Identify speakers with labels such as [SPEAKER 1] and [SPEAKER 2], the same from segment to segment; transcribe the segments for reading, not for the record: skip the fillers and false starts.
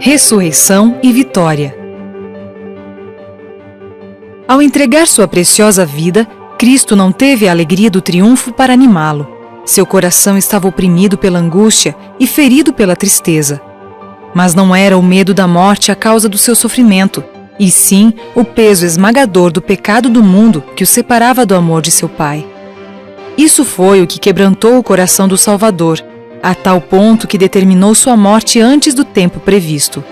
[SPEAKER 1] ressurreição e vitória. Ao entregar sua preciosa vida, Cristo não teve a alegria do triunfo para animá-lo. Seu coração estava oprimido pela angústia e ferido pela tristeza. Mas não era o medo da morte a causa do seu sofrimento, e sim o peso esmagador do pecado do mundo que o separava do amor de seu Pai. Isso foi o que quebrantou o coração do Salvador, a tal ponto que determinou sua morte antes do tempo previsto.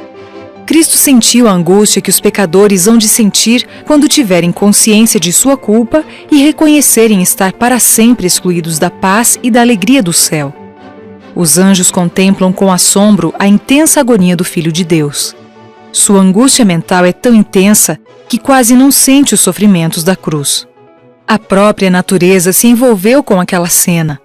[SPEAKER 1] Cristo sentiu a angústia que os pecadores hão de sentir quando tiverem consciência de sua culpa e reconhecerem estar para sempre excluídos da paz e da alegria do céu. Os anjos contemplam com assombro a intensa agonia do Filho de Deus. Sua angústia mental é tão intensa que quase não sente os sofrimentos da cruz. A própria natureza se envolveu com aquela cena.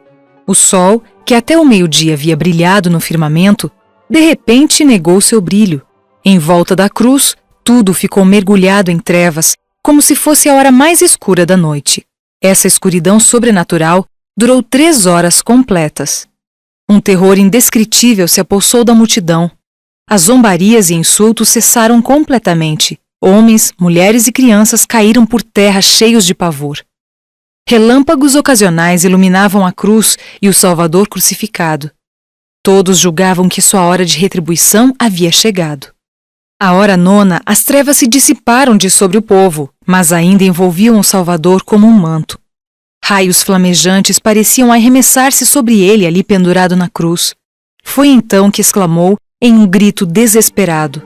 [SPEAKER 1] O sol, que até o meio-dia havia brilhado no firmamento, de repente negou seu brilho. Em volta da cruz, tudo ficou mergulhado em trevas, como se fosse a hora mais escura da noite. Essa escuridão sobrenatural durou 3 horas completas. Um terror indescritível se apossou da multidão. As zombarias e insultos cessaram completamente. Homens, mulheres e crianças caíram por terra cheios de pavor. Relâmpagos ocasionais iluminavam a cruz e o Salvador crucificado. Todos julgavam que sua hora de retribuição havia chegado. À hora 9, as trevas se dissiparam de sobre o povo, mas ainda envolviam o Salvador como um manto. Raios flamejantes pareciam arremessar-se sobre ele ali pendurado na cruz. Foi então que exclamou em um grito desesperado: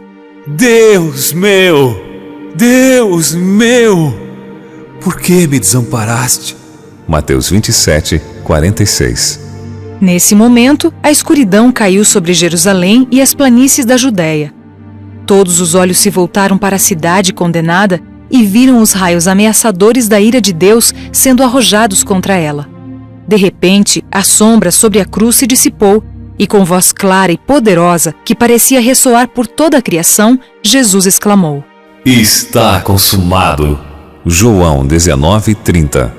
[SPEAKER 2] Deus meu! Deus meu! Por que me desamparaste?
[SPEAKER 3] Mateus 27, 46.
[SPEAKER 1] Nesse momento, a escuridão caiu sobre Jerusalém e as planícies da Judéia. Todos os olhos se voltaram para a cidade condenada e viram os raios ameaçadores da ira de Deus sendo arrojados contra ela. De repente, a sombra sobre a cruz se dissipou e, com voz clara e poderosa, que parecia ressoar por toda a criação, Jesus exclamou:
[SPEAKER 2] Está consumado.
[SPEAKER 3] João 19, 30.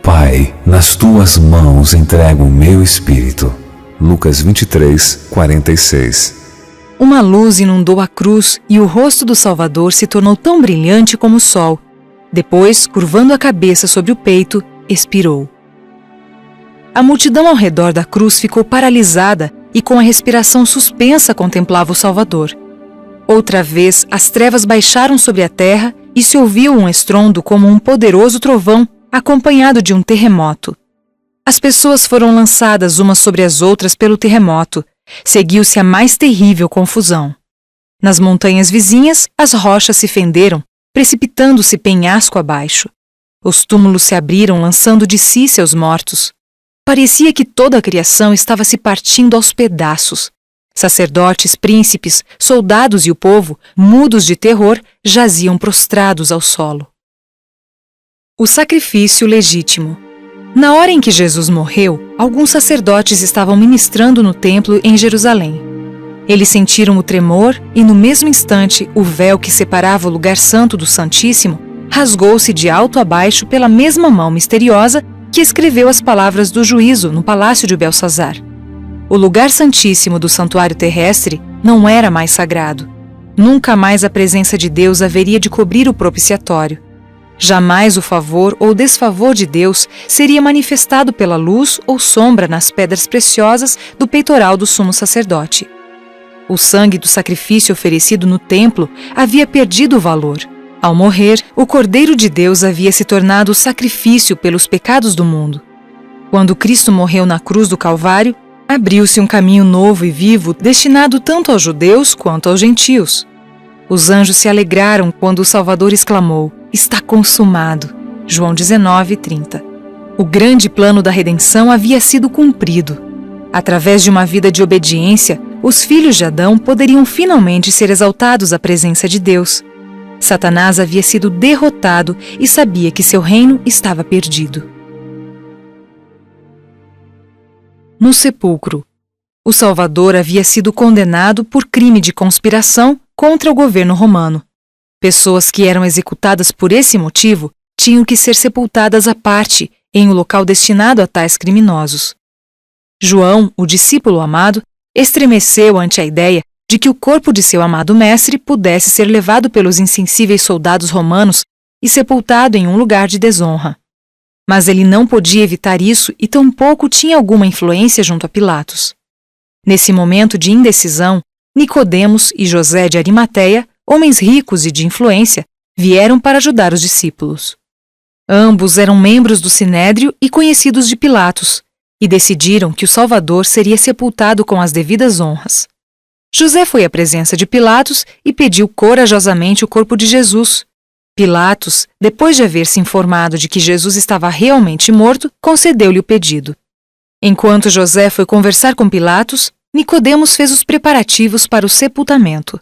[SPEAKER 2] Pai, nas tuas mãos entrego o meu espírito.
[SPEAKER 3] Lucas 23, 46.
[SPEAKER 1] Uma luz inundou a cruz e o rosto do Salvador se tornou tão brilhante como o sol. Depois, curvando a cabeça sobre o peito, expirou. A multidão ao redor da cruz ficou paralisada e com a respiração suspensa contemplava o Salvador. Outra vez, as trevas baixaram sobre a terra e se ouviu um estrondo como um poderoso trovão, acompanhado de um terremoto. As pessoas foram lançadas umas sobre as outras pelo terremoto. Seguiu-se a mais terrível confusão. Nas montanhas vizinhas, as rochas se fenderam, precipitando-se penhasco abaixo. Os túmulos se abriram, lançando de si seus mortos. Parecia que toda a criação estava se partindo aos pedaços. Sacerdotes, príncipes, soldados e o povo, mudos de terror, jaziam prostrados ao solo. O sacrifício legítimo. Na hora em que Jesus morreu, alguns sacerdotes estavam ministrando no templo em Jerusalém. Eles sentiram o tremor e, no mesmo instante, o véu que separava o lugar santo do Santíssimo rasgou-se de alto a baixo pela mesma mão misteriosa que escreveu as palavras do juízo no palácio de Belsazar. O lugar santíssimo do santuário terrestre não era mais sagrado. Nunca mais a presença de Deus haveria de cobrir o propiciatório. Jamais o favor ou desfavor de Deus seria manifestado pela luz ou sombra nas pedras preciosas do peitoral do sumo sacerdote. O sangue do sacrifício oferecido no templo havia perdido o valor. Ao morrer, o Cordeiro de Deus havia se tornado o sacrifício pelos pecados do mundo. Quando Cristo morreu na cruz do Calvário, abriu-se um caminho novo e vivo destinado tanto aos judeus quanto aos gentios. Os anjos se alegraram quando o Salvador exclamou: Está consumado. João 19, 30. O grande plano da redenção havia sido cumprido. Através de uma vida de obediência, os filhos de Adão poderiam finalmente ser exaltados à presença de Deus. Satanás havia sido derrotado e sabia que seu reino estava perdido. No sepulcro. O Salvador havia sido condenado por crime de conspiração contra o governo romano. Pessoas que eram executadas por esse motivo tinham que ser sepultadas à parte, em um local destinado a tais criminosos. João, o discípulo amado, estremeceu ante a ideia de que o corpo de seu amado mestre pudesse ser levado pelos insensíveis soldados romanos e sepultado em um lugar de desonra. Mas ele não podia evitar isso e tampouco tinha alguma influência junto a Pilatos. Nesse momento de indecisão, Nicodemos e José de Arimateia, homens ricos e de influência, vieram para ajudar os discípulos. Ambos eram membros do Sinédrio e conhecidos de Pilatos, e decidiram que o Salvador seria sepultado com as devidas honras. José foi à presença de Pilatos e pediu corajosamente o corpo de Jesus. Pilatos, depois de haver se informado de que Jesus estava realmente morto, concedeu-lhe o pedido. Enquanto José foi conversar com Pilatos, Nicodemos fez os preparativos para o sepultamento.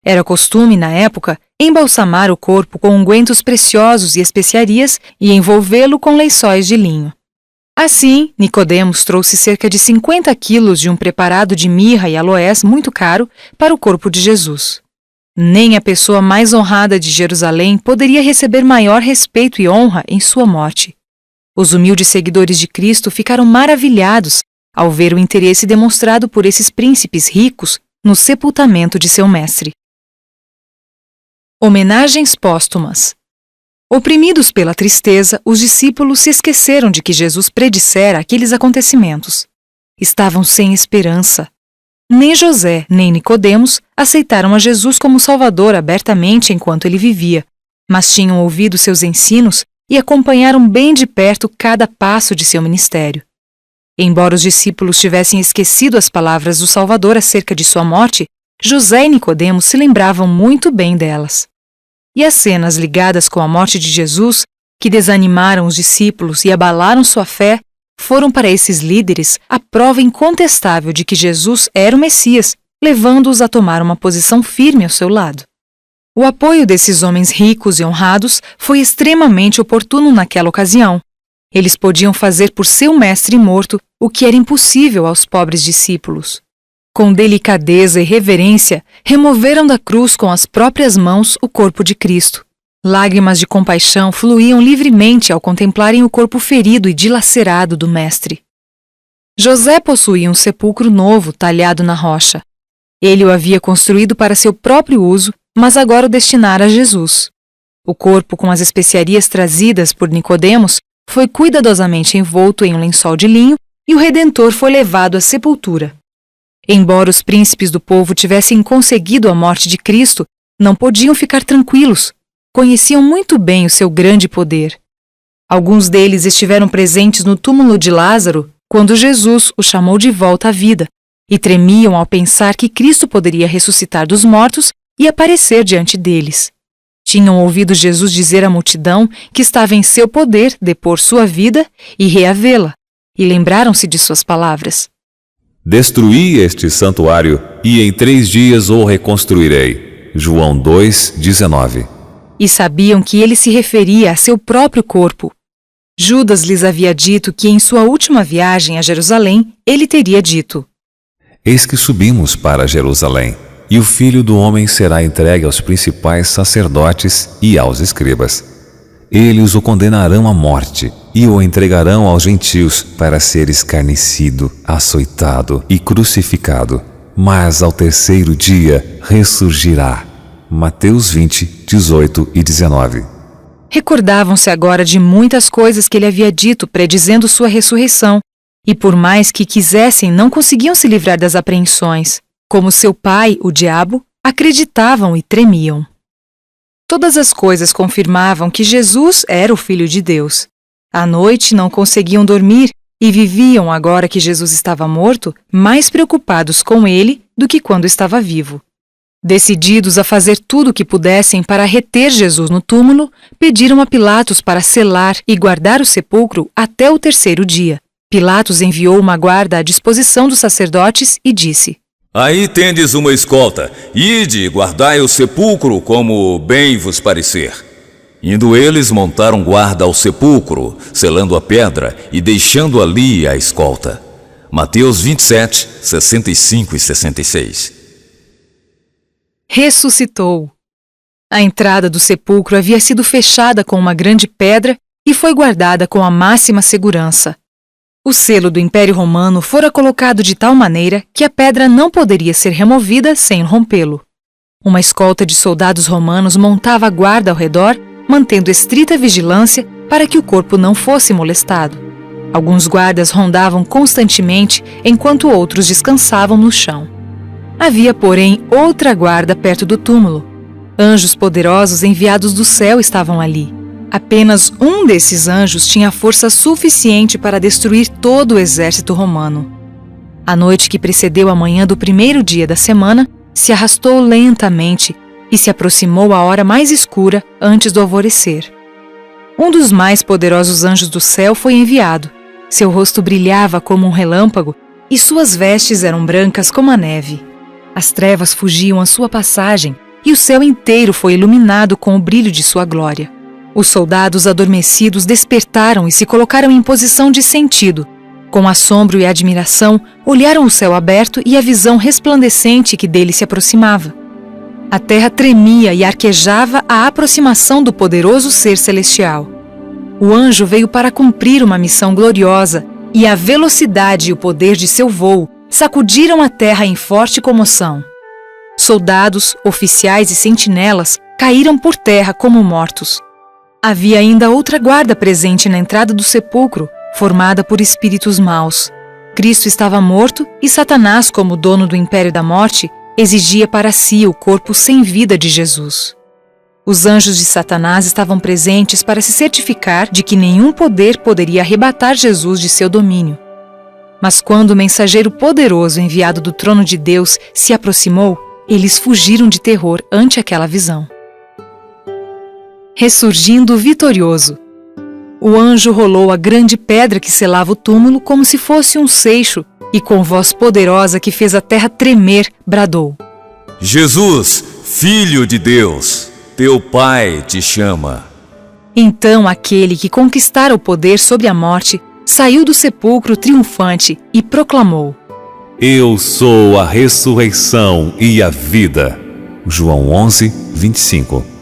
[SPEAKER 1] Era costume, na época, embalsamar o corpo com ungüentos preciosos e especiarias e envolvê-lo com lençóis de linho. Assim, Nicodemos trouxe cerca de 50 quilos de um preparado de mirra e aloés muito caro para o corpo de Jesus. Nem a pessoa mais honrada de Jerusalém poderia receber maior respeito e honra em sua morte. Os humildes seguidores de Cristo ficaram maravilhados ao ver o interesse demonstrado por esses príncipes ricos no sepultamento de seu mestre. Homenagens póstumas. Oprimidos pela tristeza, os discípulos se esqueceram de que Jesus predissera aqueles acontecimentos. Estavam sem esperança. Nem José, nem Nicodemos aceitaram a Jesus como Salvador abertamente enquanto ele vivia, mas tinham ouvido seus ensinos e acompanharam bem de perto cada passo de seu ministério. Embora os discípulos tivessem esquecido as palavras do Salvador acerca de sua morte, José e Nicodemos se lembravam muito bem delas. E as cenas ligadas com a morte de Jesus, que desanimaram os discípulos e abalaram sua fé, foram para esses líderes a prova incontestável de que Jesus era o Messias, levando-os a tomar uma posição firme ao seu lado. O apoio desses homens ricos e honrados foi extremamente oportuno naquela ocasião. Eles podiam fazer por seu mestre morto o que era impossível aos pobres discípulos. Com delicadeza e reverência, removeram da cruz com as próprias mãos o corpo de Cristo. Lágrimas de compaixão fluíam livremente ao contemplarem o corpo ferido e dilacerado do Mestre. José possuía um sepulcro novo talhado na rocha. Ele o havia construído para seu próprio uso, mas agora o destinara a Jesus. O corpo, com as especiarias trazidas por Nicodemos, foi cuidadosamente envolto em um lençol de linho e o Redentor foi levado à sepultura. Embora os príncipes do povo tivessem conseguido a morte de Cristo, não podiam ficar tranquilos. Conheciam muito bem o seu grande poder. Alguns deles estiveram presentes no túmulo de Lázaro quando Jesus o chamou de volta à vida e tremiam ao pensar que Cristo poderia ressuscitar dos mortos e aparecer diante deles. Tinham ouvido Jesus dizer à multidão que estava em seu poder depor sua vida e reavê-la, e lembraram-se de suas palavras.
[SPEAKER 3] Destruí este santuário e em 3 dias o reconstruirei. João 2:19.
[SPEAKER 1] E sabiam que ele se referia a seu próprio corpo. Judas lhes havia dito que em sua última viagem a Jerusalém, ele teria dito:
[SPEAKER 3] Eis que subimos para Jerusalém, e o Filho do Homem será entregue aos principais sacerdotes e aos escribas. Eles o condenarão à morte e o entregarão aos gentios para ser escarnecido, açoitado e crucificado. Mas ao terceiro dia ressurgirá. Mateus 20:18 e 19.
[SPEAKER 1] Recordavam-se agora de muitas coisas que ele havia dito, predizendo sua ressurreição, e por mais que quisessem, não conseguiam se livrar das apreensões. Como seu pai, o diabo, acreditavam e tremiam. Todas as coisas confirmavam que Jesus era o Filho de Deus. À noite não conseguiam dormir e viviam, agora que Jesus estava morto, mais preocupados com ele do que quando estava vivo. Decididos a fazer tudo o que pudessem para reter Jesus no túmulo, pediram a Pilatos para selar e guardar o sepulcro até o terceiro dia. Pilatos enviou uma guarda à disposição dos sacerdotes e disse:
[SPEAKER 4] Aí tendes uma escolta, ide e guardai o sepulcro como bem vos parecer. Indo eles, montaram guarda ao sepulcro, selando a pedra e deixando ali a escolta. Mateus 27, 65 e 66.
[SPEAKER 1] Ressuscitou. A entrada do sepulcro havia sido fechada com uma grande pedra e foi guardada com a máxima segurança. O selo do Império Romano fora colocado de tal maneira que a pedra não poderia ser removida sem rompê-lo. Uma escolta de soldados romanos montava a guarda ao redor, mantendo estrita vigilância para que o corpo não fosse molestado. Alguns guardas rondavam constantemente enquanto outros descansavam no chão. Havia, porém, outra guarda perto do túmulo. Anjos poderosos enviados do céu estavam ali. Apenas um desses anjos tinha força suficiente para destruir todo o exército romano. A noite que precedeu a manhã do primeiro dia da semana se arrastou lentamente e se aproximou à hora mais escura antes do alvorecer. Um dos mais poderosos anjos do céu foi enviado. Seu rosto brilhava como um relâmpago e suas vestes eram brancas como a neve. As trevas fugiam à sua passagem e o céu inteiro foi iluminado com o brilho de sua glória. Os soldados adormecidos despertaram e se colocaram em posição de sentido. Com assombro e admiração, olharam o céu aberto e a visão resplandecente que dele se aproximava. A terra tremia e arquejava à aproximação do poderoso ser celestial. O anjo veio para cumprir uma missão gloriosa, e a velocidade e o poder de seu voo sacudiram a terra em forte comoção. Soldados, oficiais e sentinelas caíram por terra como mortos. Havia ainda outra guarda presente na entrada do sepulcro, formada por espíritos maus. Cristo estava morto e Satanás, como dono do império da morte, exigia para si o corpo sem vida de Jesus. Os anjos de Satanás estavam presentes para se certificar de que nenhum poder poderia arrebatar Jesus de seu domínio. Mas quando o mensageiro poderoso enviado do trono de Deus se aproximou, eles fugiram de terror ante aquela visão. Ressurgindo vitorioso. O anjo rolou a grande pedra que selava o túmulo como se fosse um seixo e com voz poderosa que fez a terra tremer, bradou:
[SPEAKER 4] Jesus, Filho de Deus, teu Pai te chama.
[SPEAKER 1] Então aquele que conquistara o poder sobre a morte saiu do sepulcro triunfante e proclamou:
[SPEAKER 3] Eu sou a ressurreição e a vida. João 11, 25.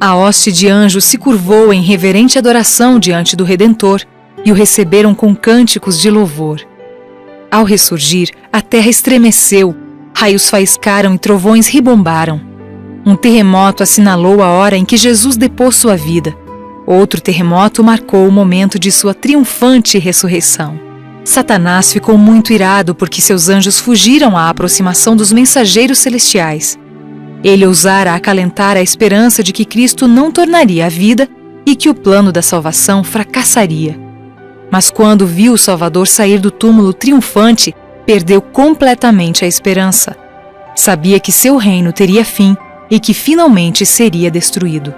[SPEAKER 1] A hoste de anjos se curvou em reverente adoração diante do Redentor e o receberam com cânticos de louvor. Ao ressurgir, a terra estremeceu, raios faiscaram e trovões ribombaram. Um terremoto assinalou a hora em que Jesus depôs sua vida. Outro terremoto marcou o momento de sua triunfante ressurreição. Satanás ficou muito irado porque seus anjos fugiram à aproximação dos mensageiros celestiais. Ele ousara acalentar a esperança de que Cristo não tornaria a vida e que o plano da salvação fracassaria. Mas quando viu o Salvador sair do túmulo triunfante, perdeu completamente a esperança. Sabia que seu reino teria fim e que finalmente seria destruído.